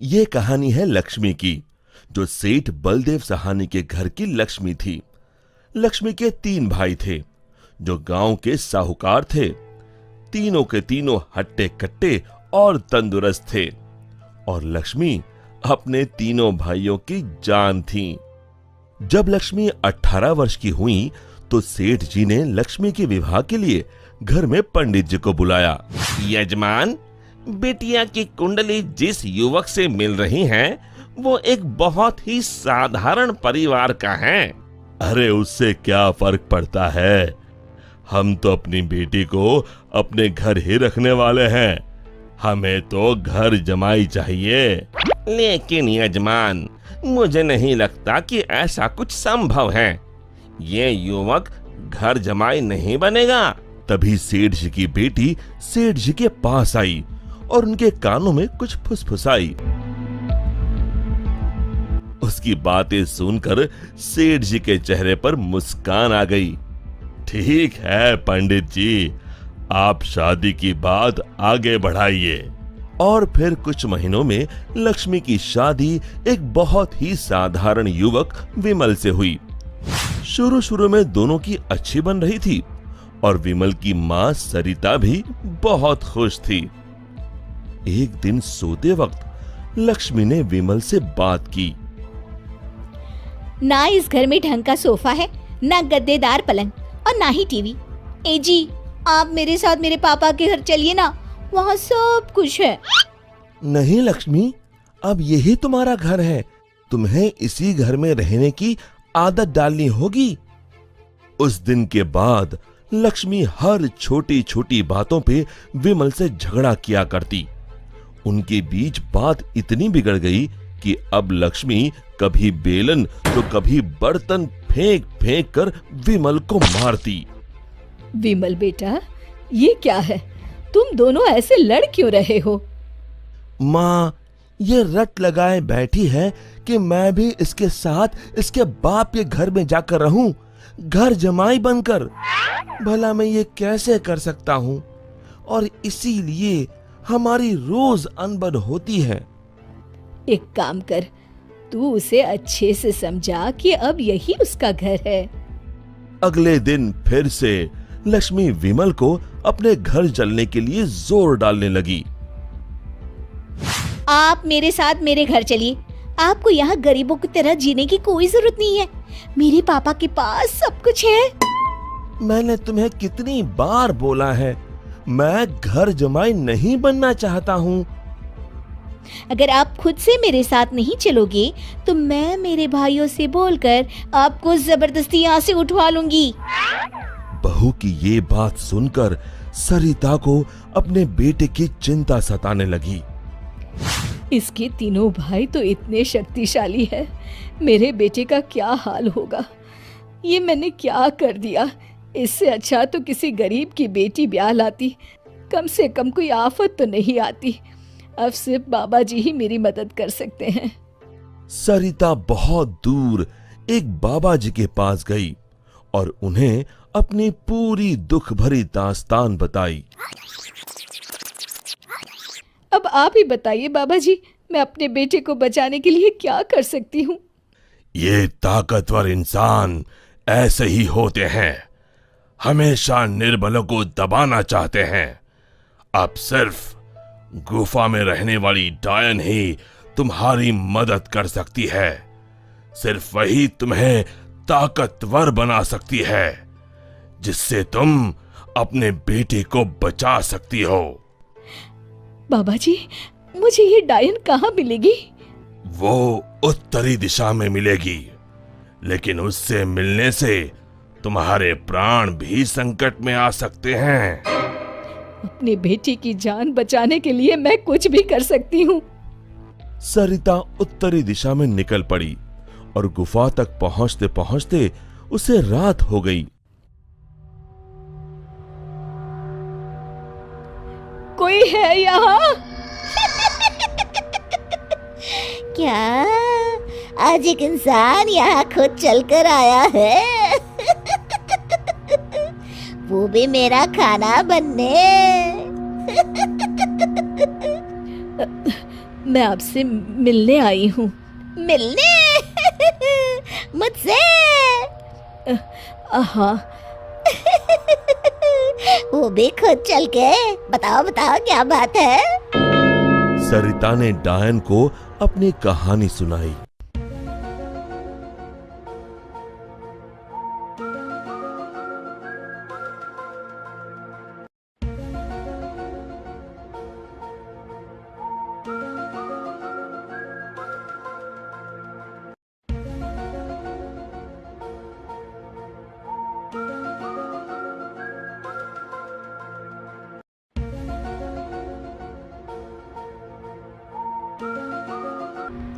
ये कहानी है लक्ष्मी की, जो सेठ बलदेव सहानी के घर की लक्ष्मी थी। लक्ष्मी के 3 भाई थे, जो गांव के साहूकार थे। तीनों के तीनों हट्टे कट्टे और तंदुरुस्त थे, और लक्ष्मी अपने तीनों भाइयों की जान थी। जब लक्ष्मी 18 वर्ष की हुई तो सेठ जी ने लक्ष्मी के विवाह के लिए घर में पंडित जी को बुलाया। यजमान, बेटिया की कुंडली जिस युवक से मिल रही है वो एक बहुत ही साधारण परिवार का है। अरे उससे क्या फर्क पड़ता है, हम तो अपनी बेटी को अपने घर ही रखने वाले हैं, हमें तो घर जमाई चाहिए। लेकिन यजमान, मुझे नहीं लगता कि ऐसा कुछ संभव है, ये युवक घर जमाई नहीं बनेगा। तभी सेठ जी की बेटी सेठ जी के पास आई और उनके कानों में कुछ फुसफुसाई। उसकी बातें सुनकर सेठ जी के चेहरे पर मुस्कान आ गई। ठीक है पंडित जी, आप शादी की बात आगे बढ़ाइए। और फिर कुछ महीनों में लक्ष्मी की शादी एक बहुत ही साधारण युवक विमल से हुई। शुरू में दोनों की अच्छी बन रही थी और विमल की मां सरिता भी बहुत खुश थी। एक दिन सोते वक्त लक्ष्मी ने विमल से बात की। ना इस घर में ढंग का सोफा है, ना गद्देदार पलंग और ना ही टीवी। ए जी, आप मेरे साथ मेरे पापा के घर चलिए ना, वहाँ सब कुछ है। नहीं लक्ष्मी, अब यही तुम्हारा घर है, तुम्हें इसी घर में रहने की आदत डालनी होगी। उस दिन के बाद लक्ष्मी हर छोटी छोटी बातों पे विमल से झगड़ा किया करती। उनके बीच बात इतनी बिगड़ गई कि अब लक्ष्मी कभी बेलन तो कभी बर्तन फेंक फेंक कर विमल को मारती। विमल बेटा, ये क्या है, तुम दोनों ऐसे लड़ क्यों रहे हो? माँ, ये रट लगाए बैठी है कि मैं भी इसके साथ इसके बाप के घर में जाकर रहूं, घर जमाई बनकर। भला मैं ये कैसे कर सकता हूँ, और इसीलिए हमारी रोज अनबन होती है। एक काम कर, तू उसे अच्छे से समझा कि अब यही उसका घर है। अगले दिन फिर से लक्ष्मी विमल को अपने घर चलने के लिए जोर डालने लगी। आप मेरे साथ मेरे घर चलिए, आपको यहाँ गरीबों की तरह जीने की कोई जरूरत नहीं है, मेरे पापा के पास सब कुछ है। मैंने तुम्हें कितनी बार बोला है, मैं घर जमाई नहीं बनना चाहता हूँ। अगर आप खुद से मेरे साथ नहीं चलोगे तो मैं मेरे भाइयों से बोलकर आपको जबरदस्ती यहाँ से उठवा लूंगी। बहू की ये बात सुनकर सरिता को अपने बेटे की चिंता सताने लगी। इसके तीनों भाई तो इतने शक्तिशाली है, मेरे बेटे का क्या हाल होगा। ये मैंने क्या कर दिया, इससे अच्छा तो किसी गरीब की बेटी ब्याह लाती, कम से कम कोई आफत तो नहीं आती। अब सिर्फ बाबा जी ही मेरी मदद कर सकते हैं। सरिता बहुत दूर एक बाबा जी के पास गई और उन्हें अपनी पूरी दुख भरी दास्तान बताई। अब आप ही बताइए बाबा जी, मैं अपने बेटे को बचाने के लिए क्या कर सकती हूँ? ये ताकतवर इंसान ऐसे ही होते हैं, हमेशा निर्बलों को दबाना चाहते हैं। अब सिर्फ गुफा में रहने वाली डायन ही तुम्हारी मदद कर सकती है, सिर्फ वही तुम्हें ताकतवर बना सकती है, जिससे तुम अपने बेटे को बचा सकती हो। बाबा जी, मुझे ये डायन कहाँ मिलेगी? वो उत्तरी दिशा में मिलेगी, लेकिन उससे मिलने से तुम्हारे प्राण भी संकट में आ सकते हैं। अपने बेटी की जान बचाने के लिए मैं कुछ भी कर सकती हूँ। सरिता उत्तरी दिशा में निकल पड़ी और गुफा तक पहुंचते पहुंचते उसे रात हो गई। कोई है यहाँ? क्या आज एक इंसान यहाँ खुद चलकर आया है? वो भी मेरा खाना बनने। मैं आपसे मिलने आई हूँ। मिलने? मुझसे? हाँ। वो भी खुद चल के? बताओ बताओ क्या बात है? सरिता ने डायन को अपनी कहानी सुनाई।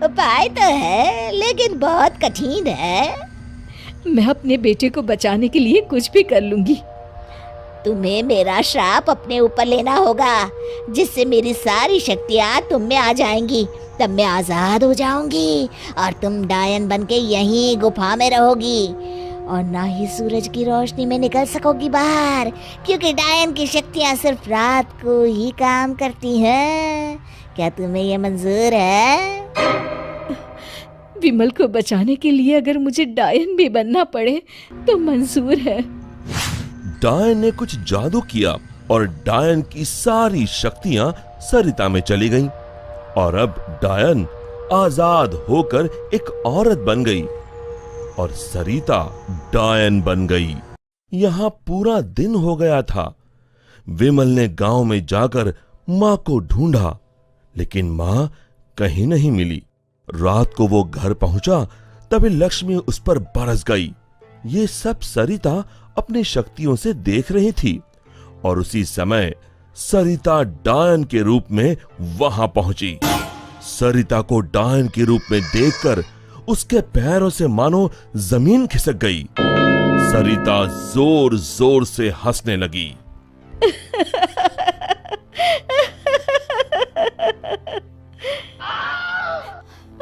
उपाय तो है लेकिन बहुत कठिन है। मैं अपने बेटे को बचाने के लिए कुछ भी कर लूंगी। तुम्हें मेरा श्राप अपने ऊपर लेना होगा, जिससे मेरी सारी शक्तियाँ तुम में आ जाएंगी। तब मैं आजाद हो जाऊंगी और तुम डायन बनके यहीं गुफा में रहोगी और ना ही सूरज की रोशनी में निकल सकोगी बाहर, क्योंकि डायन की शक्तियाँ सिर्फ रात को ही काम करती हैं। क्या तुम्हें ये मंजूर है? विमल को बचाने के लिए अगर मुझे डायन भी बनना पड़े तो मंजूर है। डायन ने कुछ जादू किया और डायन की सारी शक्तियां सरिता में चली गईं और अब डायन आजाद होकर एक औरत बन गई और सरिता डायन बन गई। यहां पूरा दिन हो गया था। विमल ने गांव में जाकर मां को ढूंढा, लेकिन मां कहीं नहीं मिली। रात को वो घर पहुंचा तभी लक्ष्मी उस पर बरस गई। ये सब सरिता अपनी शक्तियों से देख रही थी और उसी समय सरिता डायन के रूप में वहां पहुंची। सरिता को डायन के रूप में देखकर उसके पैरों से मानो जमीन खिसक गई। सरिता जोर जोर से हंसने लगी।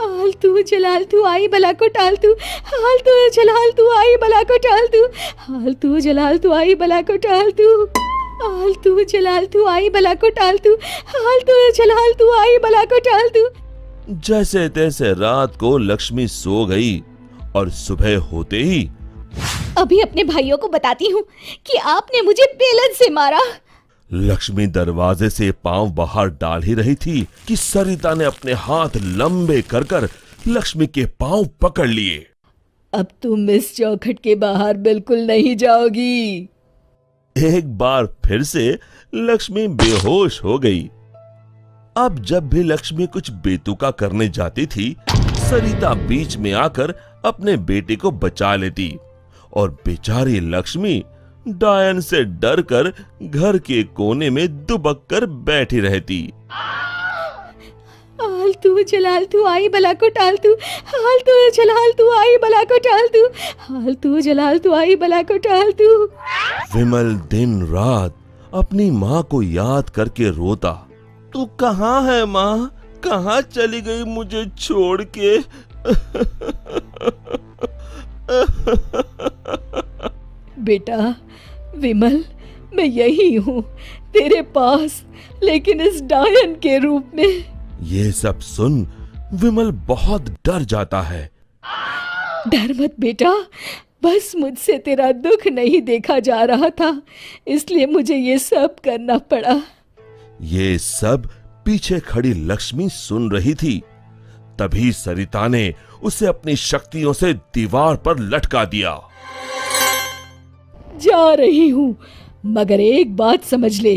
आलतू जलालतू आई बला को टालतू, आलतू जलालतू आई बला को टालतू, आलतू जलालतू आई बला को टालतू, आलतू जलालतू आई बला को टालतू, आलतू जलालतू आई बला को टालतू। जैसे तैसे रात को लक्ष्मी सो गई और सुबह होते ही अभी अपने भाइयों को बताती हूँ कि आपने मुझे बेलन से मारा। लक्ष्मी दरवाजे से पांव बाहर डाल ही रही थी कि सरिता ने अपने हाथ लंबे कर कर लक्ष्मी के पांव पकड़ लिए। अब तुम इस चौखट के बाहर बिल्कुल नहीं जाओगी। एक बार फिर से लक्ष्मी बेहोश हो गई। अब जब भी लक्ष्मी कुछ बेतुका करने जाती थी, सरिता बीच में आकर अपने बेटे को बचा लेती और बेचारी लक्ष्मी डायन से डरकर घर के कोने में दुबक कर बैठी रहती। आलतू जलालतू आई बला को टालतू, आलतू जलालतू आई बला को टालतू, आलतू जलालतू आई बला को टालतू। विमल दिन रात अपनी माँ को याद करके रोता। तू कहाँ है माँ? कहाँ चली गई मुझे छोड़ के? बेटा विमल, मैं यही हूँ तेरे पास, लेकिन इस डायन के रूप में। ये सब सुन विमल बहुत डर जाता है। डर मत बेटा, बस मुझसे तेरा दुख नहीं देखा जा रहा था, इसलिए मुझे ये सब करना पड़ा। ये सब पीछे खड़ी लक्ष्मी सुन रही थी। तभी सरिता ने उसे अपनी शक्तियों से दीवार पर लटका दिया। जा रही हूँ, मगर एक बात समझ ले,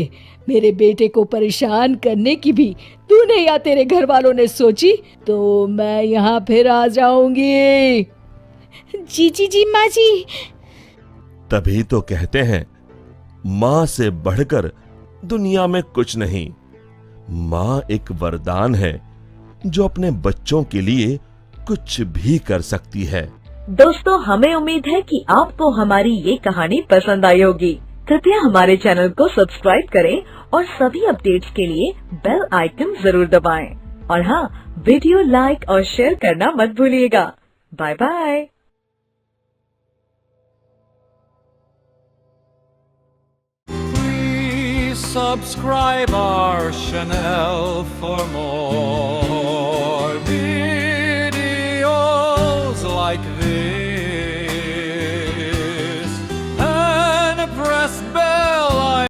मेरे बेटे को परेशान करने की भी तूने या तेरे घर वालों ने सोची तो मैं यहाँ फिर आ जाऊंगी। जी जी जी माँ जी। तभी तो कहते हैं माँ से बढ़कर दुनिया में कुछ नहीं। माँ एक वरदान है जो अपने बच्चों के लिए कुछ भी कर सकती है। दोस्तों, हमें उम्मीद है कि आपको हमारी ये कहानी पसंद आई होगी। कृपया हमारे चैनल को सब्सक्राइब करें और सभी अपडेट्स के लिए बेल आइकन जरूर दबाएं। और हाँ, वीडियो लाइक और शेयर करना मत भूलिएगा। Bye bye. subscribe our channel for more videos like this.